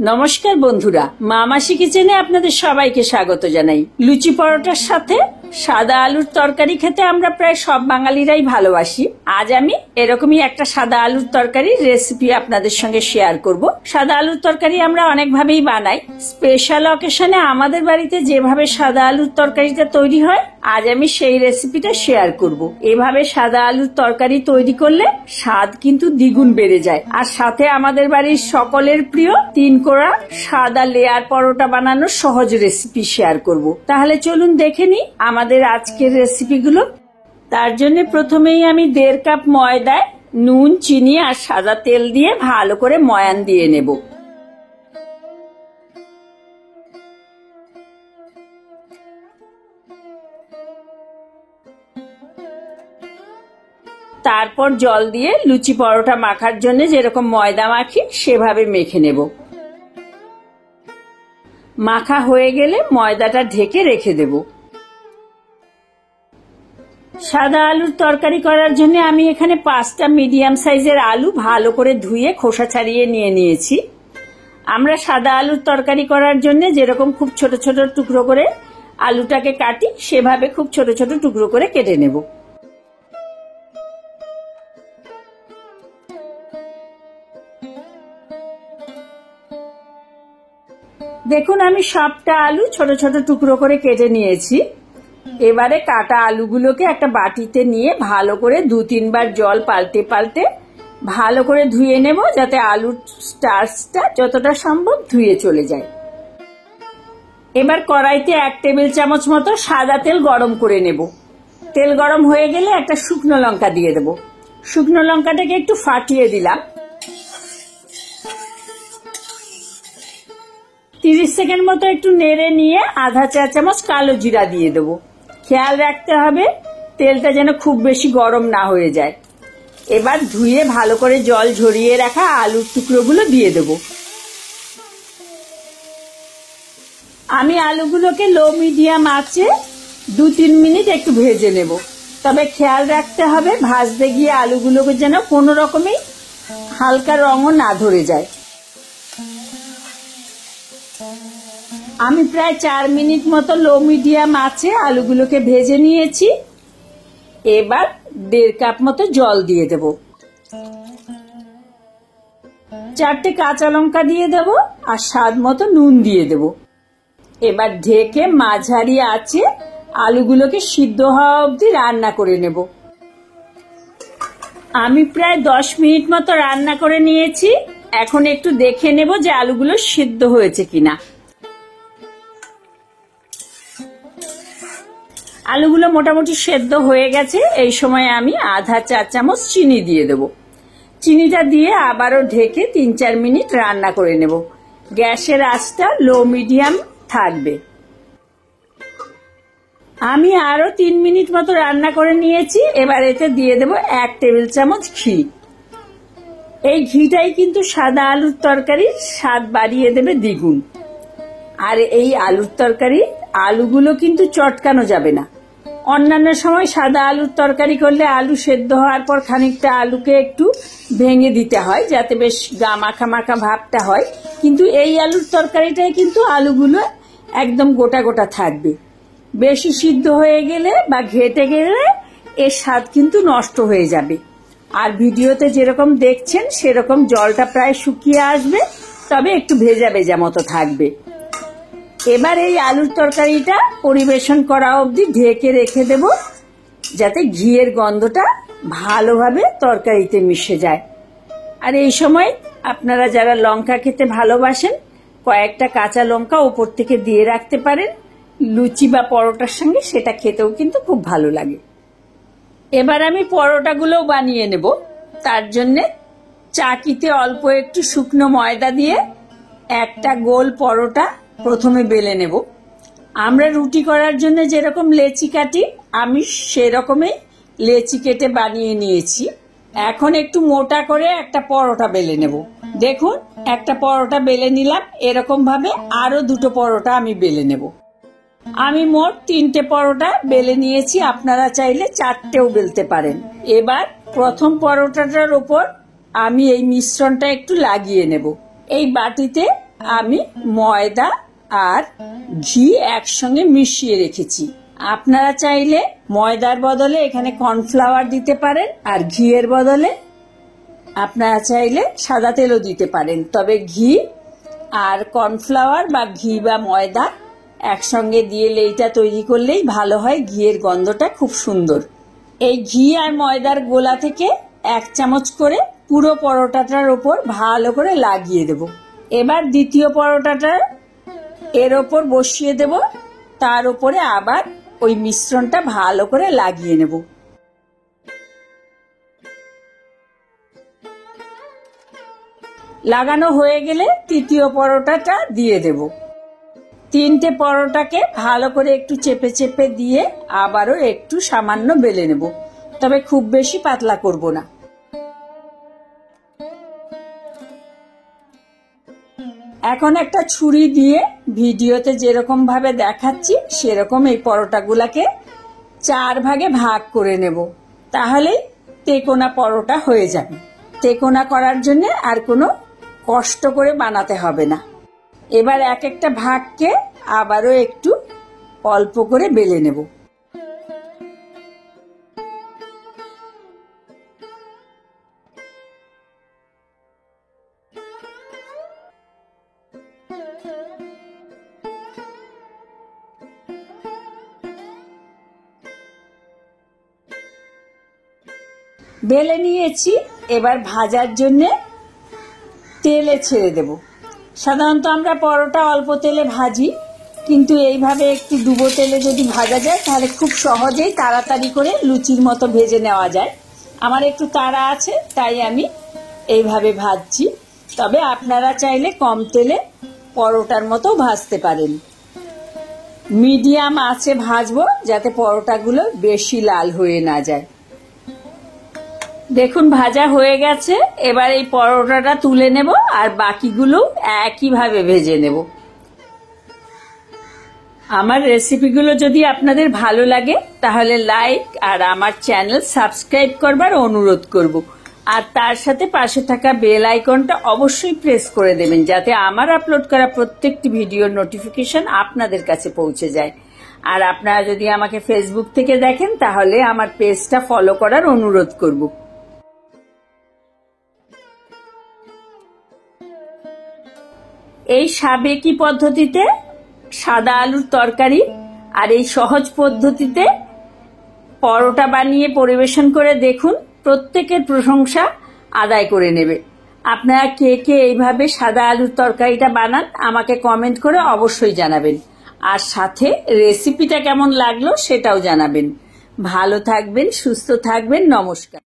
নমস্কার বন্ধুরা, মামাসি কিচেনে আপনাদের সবাইকে স্বাগত জানাই। লুচি পরোটার সাথে সাদা আলুর তরকারি খেতে আমরা প্রায় সব বাঙালিরাই ভালোবাসি। আজ আমি এরকমই একটা সাদা আলুর তরকারির রেসিপি আপনাদের সঙ্গে শেয়ার করব। সাদা আলুর তরকারি আমরা অনেকভাবেই বানাই। স্পেশাল অকেশনে আমাদের বাড়িতে যেভাবে সাদা আলুর তরকারিটা তৈরি হয়, আজ আমি সেই রেসিপিটা শেয়ার করব। এভাবে সাদা আলুর তরকারি তৈরি করলে স্বাদ কিন্তু দ্বিগুণ বেড়ে যায়। আর সাথে আমাদের বাড়ির সকলের প্রিয় 3 কোড়া সাদা লেয়ার পরোটা বানানোর সহজ রেসিপি শেয়ার করব। তাহলে চলুন দেখে নিই আমাদের আজকের রেসিপিগুলো। তার জন্য প্রথমেই আমি 1.5 কাপ ময়দায় নুন, চিনি আর সাদা তেল দিয়ে ভালো করে ময়ান দিয়ে নেব। তারপর জল দিয়ে লুচি পরোটা মাখার জন্য যেরকম ময়দা মাখি সেভাবে মেখে নেব। মাখা হয়ে গেলে ময়দাটা ঢেকে রেখে দেব। সাদা আলুর তরকারি করার জন্য আমি এখানে 5টা মিডিয়াম সাইজের আলু ভালো করে ধুয়ে খোসা ছাড়িয়ে নিয়েছি। আমরা সাদা আলুর তরকারি করার জন্য যেরকম খুব ছোট ছোট টুকরো করে আলুটাকে কাটি, সেভাবে খুব ছোট ছোট টুকরো করে কেটে নেব। দেখুন, আমি সবটা আলু ছোট ছোট টুকরো করে কেটে নিয়েছি। এবারে কাটা আলুগুলোকে একটা বাটিতে নিয়ে ভালো করে 2-3 বার জল পাল্টে পাল্টে ভালো করে ধুয়ে নেব, যাতে আলুর স্টার্চটা যতটা সম্ভব ধুয়ে চলে যায়। এবার কড়াইতে 1 টেবিল চামচ মতো সাদা তেল গরম করে নেব। তেল গরম হয়ে গেলে একটা শুকনো লঙ্কা দিয়ে দেব। শুকনো লঙ্কাটাকে একটু ফাটিয়ে দিলাম। 30 সেকেন্ড মতো একটু নেড়ে নিয়ে আধা চা চামচ কালো জিরা দিয়ে দেবো। খেয়াল রাখতে হবে তেলটা যেন খুব বেশি গরম না হয়ে যায়। এবার ধুয়ে ভালো করে জল ঝরিয়ে রাখা আলুর টুকরোগুলো দিয়ে দেব। আমি আলুগুলোকে লো মিডিয়াম আঁচে 2-3 মিনিট একটু ভেজে নেব। তবে খেয়াল রাখতে হবে ভাজতে গিয়ে আলুগুলোকে যেন কোনো রকমই হালকা রঙও না ধরে যায়। আমি প্রায় 4 মিনিট মতো লো মিডিয়াম আঁচে আলুগুলোকে ভেজে নিয়েছি। এবার 1.5 কাপ মতো জল দিয়ে দেব। 4টে কাঁচা লঙ্কা দিয়ে দেব আর স্বাদ মতো নুন দিয়ে দেব। এবার ঢেকে মাঝারি আঁচে আলুগুলোকে সিদ্ধ হওয়া অবধি রান্না করে নেব। আমি প্রায় 10 মিনিট মতো রান্না করে নিয়েছি। এখন একটু দেখে নেব যে আলুগুলো সিদ্ধ হয়েছে কিনা। আলুগুলো মোটামুটি সেদ্ধ হয়ে গেছে। এই সময় আমি আধা চা চামচ চিনি দিয়ে দেব। চিনিটা দিয়ে আবারও ঢেকে 3-4 মিনিট রান্না করে নেব। গ্যাসের আঁচটা লো মিডিয়াম থাকবে। আমি আরো 3 মিনিট মতো রান্না করে নিয়েছি। এবার এতে দিয়ে দেব 1 টেবিল চামচ ঘি। এই ঘিটাই কিন্তু সাদা আলুর তরকারির স্বাদ বাড়িয়ে দেবে দ্বিগুণ। আর এই আলুর তরকারি আলুগুলো কিন্তু চটকানো যাবে না। অন্যান্য সময় সাদা আলুর তরকারি করলে আলু সেদ্ধ হওয়ার পর খানিকটা আলুকে একটু ভেঙে দিতে হয়, যাতে বেশ গা মাখা মাখা ভাবটা হয়। কিন্তু এই আলুর তরকারিটায় কিন্তু আলুগুলো একদম গোটা গোটা থাকবে। বেশি সিদ্ধ হয়ে গেলে বা ঘেটে গেলে এর স্বাদ কিন্তু নষ্ট হয়ে যাবে। আর ভিডিওতে যেরকম দেখছেন সেরকম জলটা প্রায় শুকিয়ে আসবে, তবে একটু ভেজা ভেজা মতো থাকবে। এবার এই আলুর তরকারিটা পরিবেশন করা অবধি ঢেকে রেখে দেব, যাতে ঘিয়ের গন্ধটা ভালোভাবে তরকারিতে মিশে যায়। আর এই সময় আপনারা যারা লঙ্কা খেতে ভালোবাসেন, কয়েকটা কাঁচা লঙ্কা উপর থেকে দিয়ে রাখতে পারেন। লুচি বা পরোটার সঙ্গে সেটা খেতেও কিন্তু খুব ভালো লাগে। এবার আমি পরোটাগুলোও বানিয়ে নেব। তার জন্যে চাকিতে অল্প একটু শুকনো ময়দা দিয়ে একটা গোল পরোটা প্রথমে বেলে নেব। আমরা রুটি করার জন্য যেরকম লেচি কাটি, আমি সেরকমই লেচি কেটে বানিয়ে নিয়েছি। এখন একটু মোটা করে একটা পরোটা বেলে নেব। দেখুন, একটা পরোটা বেলে নিলাম। এরকম ভাবে আরো 2টো পরোটা আমি বেলে নেব। আমি মোট 3টে পরোটা বেলে নিয়েছি। আপনারা চাইলে 4টেও বেলতে পারেন। এবার প্রথম পরোটাটার উপর আমি এই মিশ্রণটা একটু লাগিয়ে নেব। এই বাটিতে আমি ময়দা আর ঘি একসঙ্গে মিশিয়ে রেখেছি। আপনারা চাইলে ময়দার বদলে এখানে কর্নফ্লাওয়ার দিতে পারেন, আর ঘিয়ের বদলে আপনারা চাইলে সাদা তেলও দিতে পারেন। তবে ঘি আর কর্নফ্লাওয়ার বা ঘি বা ময়দা একসঙ্গে দিয়ে লেইটা তৈরি করলেই ভালো হয়, ঘিয়ের গন্ধটা খুব সুন্দর। এই ঘি আর ময়দার গোলা থেকে 1 চামচ করে পুরো পরোটাটার ওপর ভালো করে লাগিয়ে দেব। এবার দ্বিতীয় পরোটাটা এর ওপর বসিয়ে দেব, তার উপরে আবার ওই মিশ্রণটা ভালো করে লাগিয়ে নেব। লাগানো হয়ে গেলে তৃতীয় পরোটাটা দিয়ে দেব। 3টে পরোটাকে ভালো করে একটু চেপে চেপে দিয়ে আবারও একটু সামান্য বেলে নেব, তবে খুব বেশি পাতলা করব না। এখন একটা ছুরি দিয়ে ভিডিওতে যেরকম ভাবে দেখাচ্ছি সেরকম এই পরোটাগুলাকে 4 ভাগে ভাগ করে নেব, তাহলেই তেকোনা পরোটা হয়ে যাবে। তেকোনা করার জন্য আর কোনো কষ্ট করে বানাতে হবে না। এবার এক একটা ভাগকে আবারও একটু অল্প করে বেলে নেব। বেলে নিয়েছি, এবার ভাজার জন্য তেলে ছেড়ে দেব। সাধারণত আমরা পরোটা অল্প তেলে ভাজি, কিন্তু এইভাবে একটু ডুবো তেলে যদি ভাজা যায় তাহলে খুব সহজেই তাড়াতাড়ি করে লুচির মতো ভেজে নেওয়া যায়। আমার একটু তাড়া আছে তাই আমি এইভাবে ভাজছি, তবে আপনারা চাইলে কম তেলে পরোটার মতো ভাজতে পারেন। মিডিয়াম আঁচে ভাজবো যাতে পরোটাগুলো বেশি লাল হয়ে না যায়। দেখুন ভাজা হয়ে গেছে, এবার এই পরোটাটা তুলে নেব আর বাকিগুলো একইভাবে ভেজে নেব। আমার রেসিপিগুলো যদি আপনাদের ভালো লাগে তাহলে লাইক আর আমার চ্যানেল সাবস্ক্রাইব করবার অনুরোধ করব, আর তার সাথে পাশে থাকা বেল আইকনটা অবশ্যই প্রেস করে দেবেন যাতে আমার আপলোড করা প্রত্যেকটি ভিডিওর নোটিফিকেশন আপনাদের কাছে পৌঁছে যায়। আর আপনারা যদি আমাকে ফেসবুক থেকে দেখেন তাহলে আমার পেজটা ফলো করার অনুরোধ করব। এই সাবেকি পদ্ধতিতে সাদা আলুর তরকারি আর এই সহজ পদ্ধতিতে পরোটা বানিয়ে পরিবেশন করে দেখুন, প্রত্যেকের প্রশংসা আদায় করে নেবে। আপনারা কে কে এইভাবে সাদা আলুর তরকারিটা বানান আমাকে কমেন্ট করে অবশ্যই জানাবেন, আর সাথে রেসিপিটা কেমন লাগলো সেটাও জানাবেন। ভালো থাকবেন, সুস্থ থাকবেন, নমস্কার।